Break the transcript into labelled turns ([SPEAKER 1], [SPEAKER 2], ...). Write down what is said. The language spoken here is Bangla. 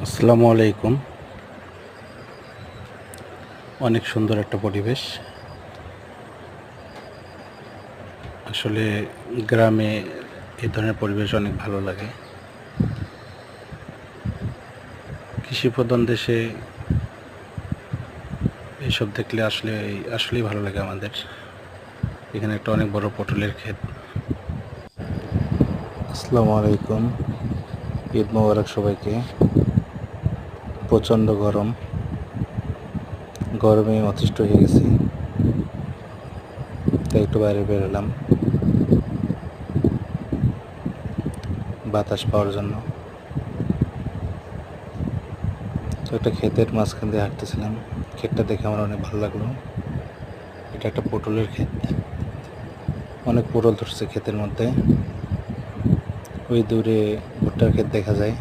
[SPEAKER 1] আসসালামু আলাইকুম। অনেক সুন্দর একটা পরিবেশ। আসলে গ্রামে এই ধরনের পরিবেশ অনেক ভালো লাগে। কৃষিপ্রধান দেশে এইসব দেখলে আসলেই ভালো লাগে আমাদের। এখানে একটা অনেক বড় পটলের ক্ষেত।
[SPEAKER 2] আসসালামু আলাইকুম। ঈদ মোবারক সবাইকে। প্রচণ্ড গরমে অতিষ্ঠ হয়ে গেছি, তাই একটু বাইরে বেরোলাম বাতাস পাওয়ার জন্য। তো একটা ক্ষেতের মাঝখান দিয়ে হাঁটতেছিলাম। ক্ষেতটা দেখে আমার অনেক ভালো লাগলো। এটা একটা পটলের ক্ষেত, অনেক পটল ধরছে ক্ষেতের মধ্যে। ওই দূরে ভুট্টার ক্ষেত দেখা যায়।